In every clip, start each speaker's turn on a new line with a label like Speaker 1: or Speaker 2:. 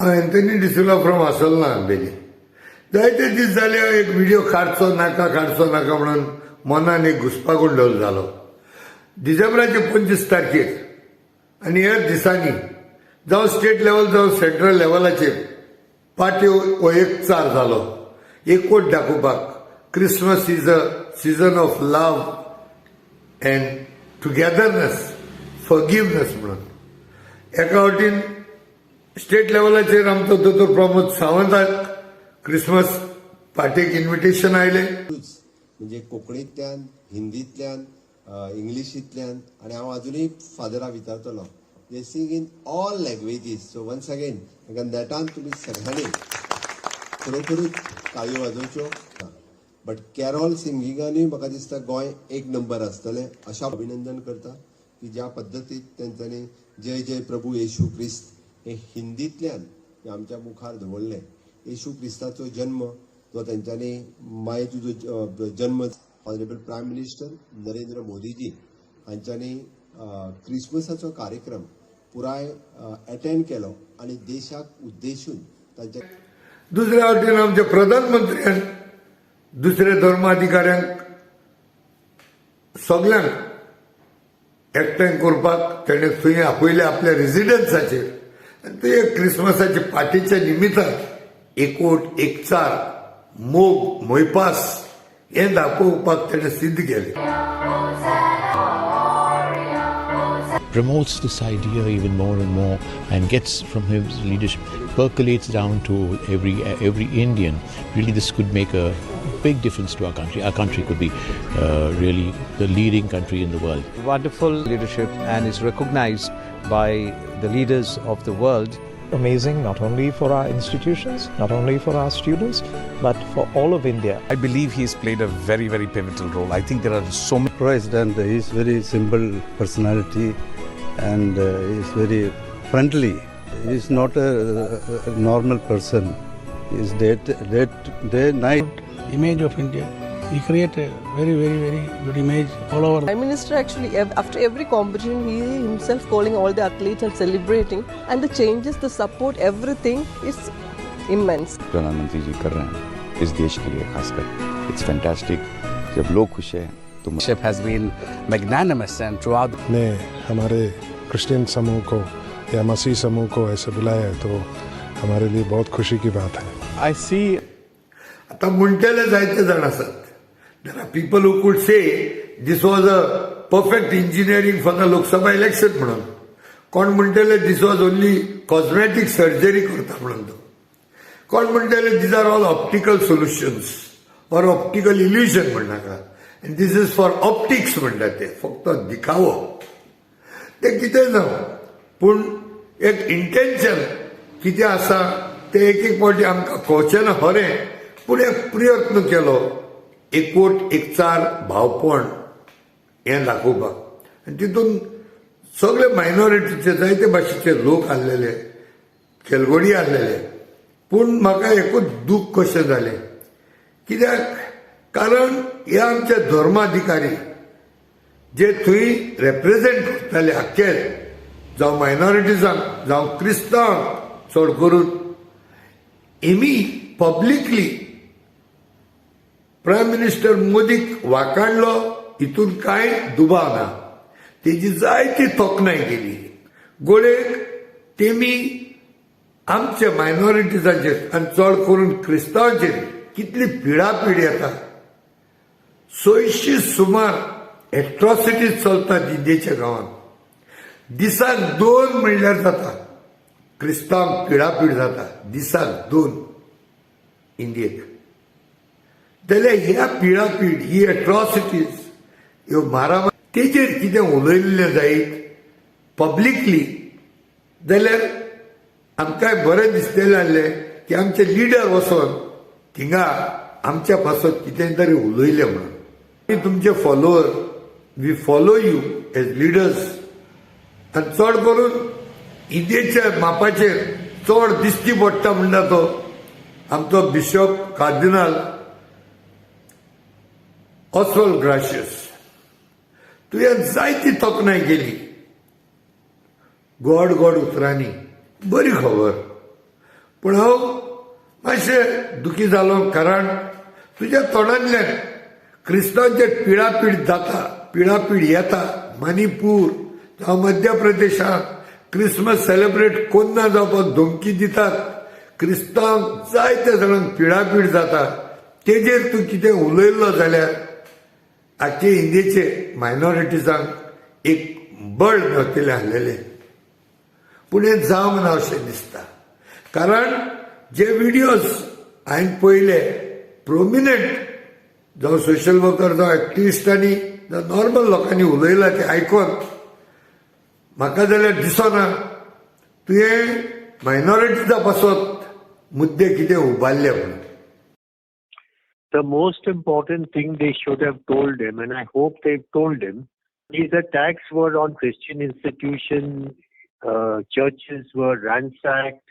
Speaker 1: Anthony de Silva from असलना Ambelim जायते दीस जाले एक व्हिडिओ काडचो नाका म्हणून मनान एक घुसपागोंडोल जालो. डिसेंबराचे 25 तारखेर आनी ह्या दिसांनी जावं स्टेट लेवल जावं सेंट्रल लेवलाचेर पार्ट्यो हो एकचार जालो एकवट दाखोवपाक. Christmas is a season of love and togetherness forgiveness म्हणून. एका वटेन स्टेट लेवलाचेर आमचो दोतोर प्रमोद सावंताक क्रिसमस पार्टेक इन्व्हिटेशन आयले.
Speaker 2: म्हणजे कोंकणींतल्यान हिंदींतल्यान इंग्लिशींतल्यान आनी हांव अजुनूय फादरा विचारतलो दे sing in all languages. So once again म्हाका नेटान तुमी सगळ्यांनी खरोखरूच ताळयो वाजोवच्यो. बट कॅरॉल सिंगिंगानूय म्हाका दिसता गोंय एक नंबर आसतलें अशें अभिनंदन करता की ज्या पद्दतीन तेंच्यांनी जय जय प्रभू येशू क्रिस्त हे हिंदींतल्यान आमच्या मुखार दवरलें. येशू क्रिस्ताचो जन्म जो तेंच्यांनी माय तुजो जन्म ऑनरेबल प्रायम मिनिस्टर नरेंद्र मोदीजी हांच्यांनी क्रिसमसाचो कार्यक्रम पुराय अटेंड केलो आनी देशाक उद्देशून तांच्या
Speaker 1: दुसऱ्या वटेन आमच्या प्रधानमंत्र्यान दुसऱ्या धर्माधिकाऱ्यांक सगळ्यांक एकठांय करपाक तेणें थंय आपयले आपल्या रेजिडन्साचेर आनी थंय क्रिसमसाच्या पार्टीच्या निमित्तान एकवट एकचार मोग मोयपास हें दाखोवपाक तेणें सिद्ध केलें.
Speaker 3: Promotes this idea even more and more and gets from his leadership, percolates down to every Indian. Really, this could make a big difference to our country. Our country could be really the leading country in the world.
Speaker 4: Wonderful leadership and is recognized by the leaders of the world.
Speaker 5: Amazing, not only for our institutions, not only for our students, but for all of India.
Speaker 6: I believe he's played a very, very pivotal role. I think there are so many.
Speaker 7: President, he's very simple personality and he's very friendly. He's not a normal person. He's day, night.
Speaker 8: Image of India. He created a very, very, very good image all over.
Speaker 9: Prime Minister actually, after every competition, he himself calling all the athletes and celebrating. And the changes, the support, everything is immense.
Speaker 10: प्रधानमंत्री जी कर रहे हैं इस देश के लिए खासकर. It's fantastic. जब लोग खुश हैं तो
Speaker 6: Leadership has been magnanimous and throughout.
Speaker 11: ने हमारे क्रिश्चियन समूह को या मसीह समूह को ऐसे बुलाया तो हमारे लिए बहुत खुशी की बात है.
Speaker 6: I see.
Speaker 1: आता म्हणटेले जायते जाण आसात. There are people who could say this was a perfect engineering for the Lok Sabha election म्हणून. कोण म्हणटेले this was only cosmetic surgery करता म्हणून. कोण म्हणटेले these are all optical solutions or optical illusion म्हणनाका. And this is for optics म्हणटात ते फक्त दिखावो. ते कितें जावं पूण एक इंटेन्शन कितें आसा ते एक फावटी आमकां कळचें खरें पूण एक प्रयत्न केलो एकवट एकचार भावपण हें दाखोवपाक. आनी तितून सगळे मायनॉरिटीचे जायते भाशेचे लोक आसलेले खेलगडी आसलेले. पूण म्हाका एकूच दूख कशें जालें कित्याक कारण हे आमचे धर्माधिकारी जे थंय रेप्रेजेंट करताले आख्खे जावं मायनॉरिटीजांक जावं क्रिस्तांवांक चड करून हेमी पब्लिकली प्रायम मिनिस्टर मोदीक वाखाणलो हितून कांय दुबाव ना. तेजी जायती तोखणाय केली. गोळेक तेमी आमच्या मायनॉरिटीजांचेर आनी चड करून क्रिस्तांवांचेर कितली पिडापीड येता. 600 सुमार एट्रॉसिटीज चलतात इंडियेच्या गांवांत. दिसाक 2 म्हणल्यार जाता क्रिस्तांवांक पिडापीड जाता. दिसाक 2 इंडियेक. जाल्यार ह्या पिडापीड ही एट्रॉसिटीज ह्यो मारामारी तेजेर कितें उलयल्लें जायत पब्लिकली जाल्यार आमकांय बरें दिसलेलें आसलें की आमचे लिडर वचोन थिंगा आमच्या पासत कितें तरी उलयलें म्हणून. तुमचे follower we follow you as leaders आनी चड करून इंडियेच्या मापाचेर चड दिश्टी पडटा म्हणटा तो आमचो बिशप कार्दिनाल ऑस्वल्ड ग्राशियस. तुवें जायती तोखणाय केली गोड गोड उतरांनी बरी खबर. पूण हांव मातशें दुखी जालो, कारण तुज्या तोंडांतल्यान क्रिस्तांवचे पिडापीड जाता, पिडापीड येता. मणिपूर जावं मध्य प्रदेशात क्रिसमस सेलिब्रेट कोन्ना जावपाक धमकी दितात, क्रिस्तांव जायत्या जाणांक पिडापीड जाता. तेजेर तूं कितें उलयल्लो जाल्यार आख्खे इंडियेचे मायनॉरिटीजांक एक बळ नोतेले आहलेले. पूण हें जावंक ना अशें दिसता, कारण जे व्हिडियोज हांवें पळयले प्रोमिनंट जावं सोशल वर्कर जावं एक्टिविस्टांनी जावं नॉर्मल लोकांनी उलयला ते आयकोन म्हाका जाल्यार दिसना तुवें मायनॉरिटीजा पासत मुद्दे कितें उबारले म्हणून.
Speaker 12: The most important thing they should have told him, and I hope they've told him, these attacks were on Christian institutions, churches were ransacked,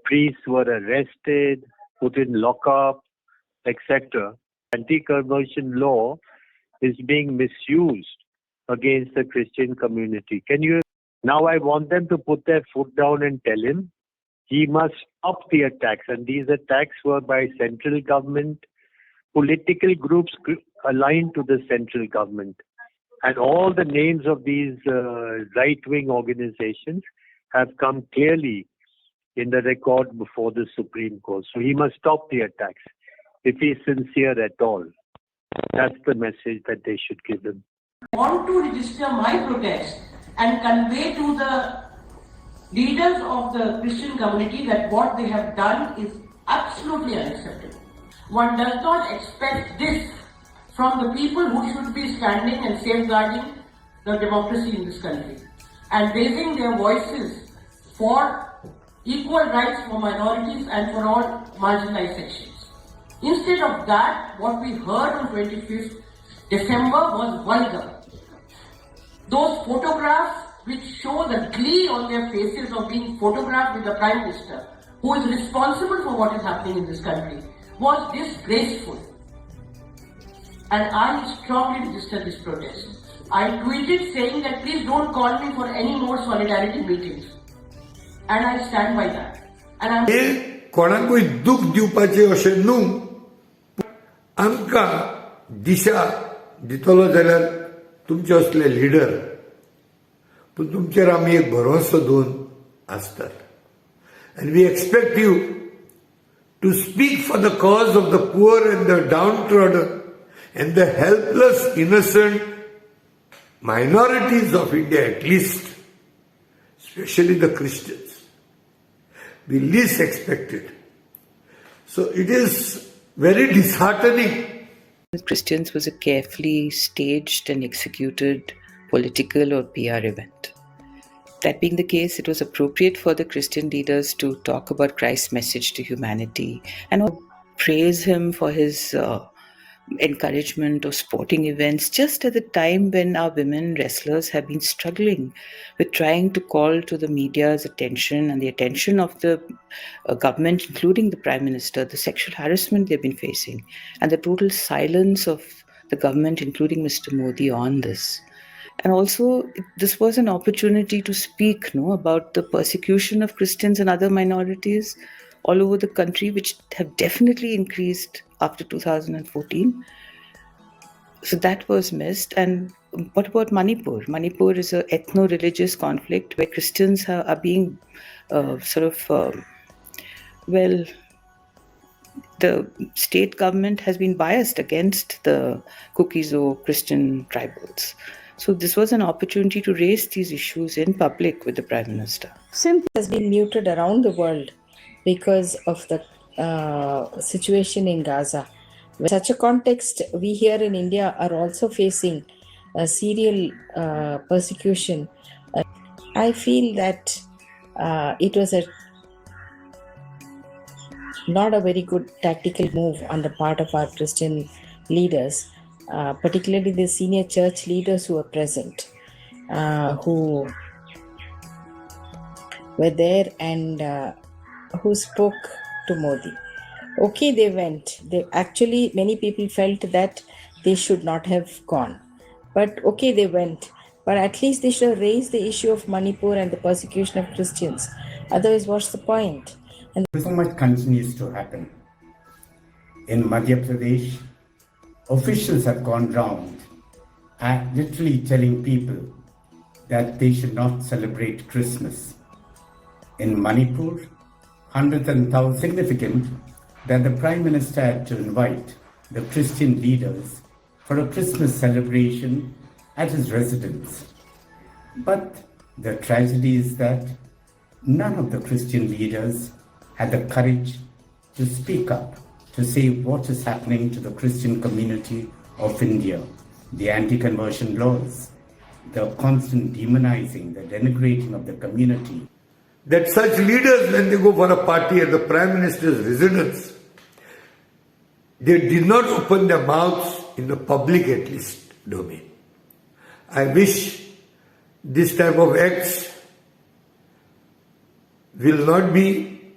Speaker 12: priests were arrested, put in lockup, etc. Anti-conversion law is being misused against the Christian community. Now I want them to put their foot down and tell him he must stop the attacks. And these attacks were by central government, political groups aligned to the central government. And all the names of these right-wing organizations have come clearly in the record before the Supreme Court. So he must stop the attacks if he's sincere at all. That's the message that they should give him.
Speaker 13: I want to register my protest and convey to the leaders of the Christian community that what they have done is absolutely unacceptable. One does not expect this from the people who should be standing and safeguarding the democracy in this country and raising their voices for equal rights for minorities and for all marginalized sections. Instead of that, what we heard on 25th December was vulgar. Those photographs which show the glee on their faces of being photographed with the Prime Minister, who is responsible for what is happening in this country, was disgraceful. And I strongly registered this protest. I tweeted saying that please don't call me for any more solidarity meetings. And I stand by that. And I'm...
Speaker 1: कोणाकूय दूख दिवपाचें अशें न्हू, आमकां दिशा दितलो जाल्यार तुमचे असले लिडर. पूण तुमचेर आमी एक भरोसो दवरून आसतात. And we expect you to speak for the cause of the poor and the downtrodden and the helpless, innocent minorities of India, at least, especially the Christians. We least expected. So it is very disheartening.
Speaker 14: Christians was a carefully staged and executed political or PR event. That being the case, it was appropriate for the Christian leaders to talk about Christ's message to humanity and praise him for his encouragement of sporting events just at the time when our women wrestlers have been struggling with trying to call to the media's attention and the attention of the government, including the Prime Minister, the sexual harassment they've been facing and the total silence of the government, including Mr. Modi, on this. And also, this was an opportunity to speak about the persecution of Christians and other minorities all over the country, which have definitely increased after 2014. So that was missed. And what about Manipur? Manipur is an ethno-religious conflict where Christians are being the state government has been biased against the Kukizo Christian tribals. So this was an opportunity to raise these issues in public with the Prime Minister.
Speaker 15: Synth has been muted around the world because of the situation in Gaza. In such a context, we here in India are also facing serial persecution. I feel that it was not a very good tactical move on the part of our Christian leaders, particularly the senior church leaders who were present, who were there and who spoke to Modi. Okay, they went. Many people felt that they should not have gone. But okay, they went. But at least they should have raised the issue of Manipur and the persecution of Christians Otherwise, what's the point? And
Speaker 16: so much continues to happen. In Madhya Pradesh, officials have gone round literally telling people that they should not celebrate Christmas. In Manipur, hundreds and thousands, significant that the Prime Minister had to invite the Christian leaders for a Christmas celebration at his residence. But the tragedy is that none of the Christian leaders had the courage to speak up, to say what is happening to the Christian community of India, the anti-conversion laws, the constant demonizing, the denigrating of the community.
Speaker 1: That such leaders, when they go for a party at the Prime Minister's residence, they did not open their mouths in the public, at least, domain. I wish this type of acts will not be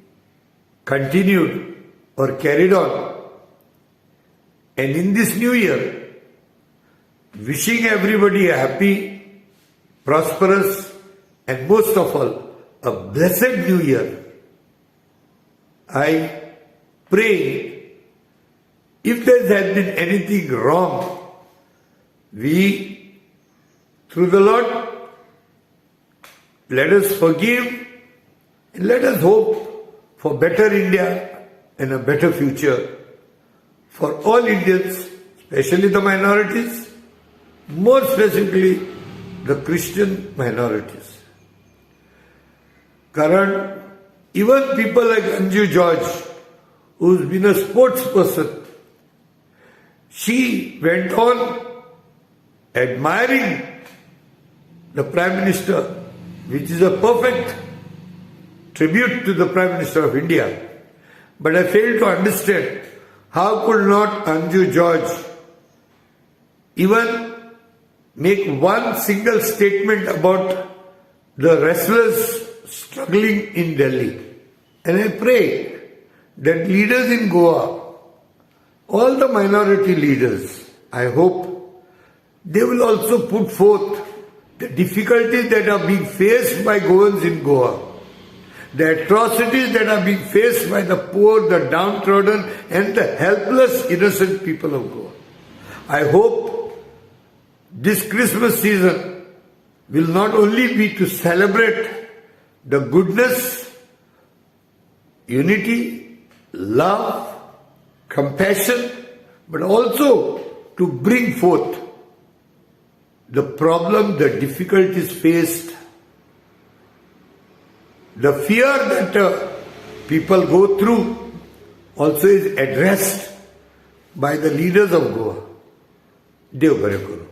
Speaker 1: continued or carried on. And in this new year, wishing everybody a happy, prosperous, and most of all, a blessed new year. I pray, if there has been anything wrong, we, through the Lord, let us forgive and let us hope for better India and a better future for all Indians, especially the minorities, more specifically the Christian minorities. Karan, even people like Anju George, who's been a sports person, she went on admiring the Prime Minister, which is a perfect tribute to the Prime Minister of India. But I fail to understand how could not Anju George even make one single statement about the wrestlers struggling in Delhi. And I pray that leaders in Goa, all the minority leaders, I hope they will also put forth the difficulties that are being faced by Goans in Goa, the atrocities that are being faced by the poor, the downtrodden, and the helpless, innocent people of Goa. I hope this Christmas season will not only be to celebrate the goodness, unity, love, compassion, but also to bring forth the problem, the difficulties faced, the fear that people go through also is addressed by the leaders of Goa. Dev Bhare Kuru.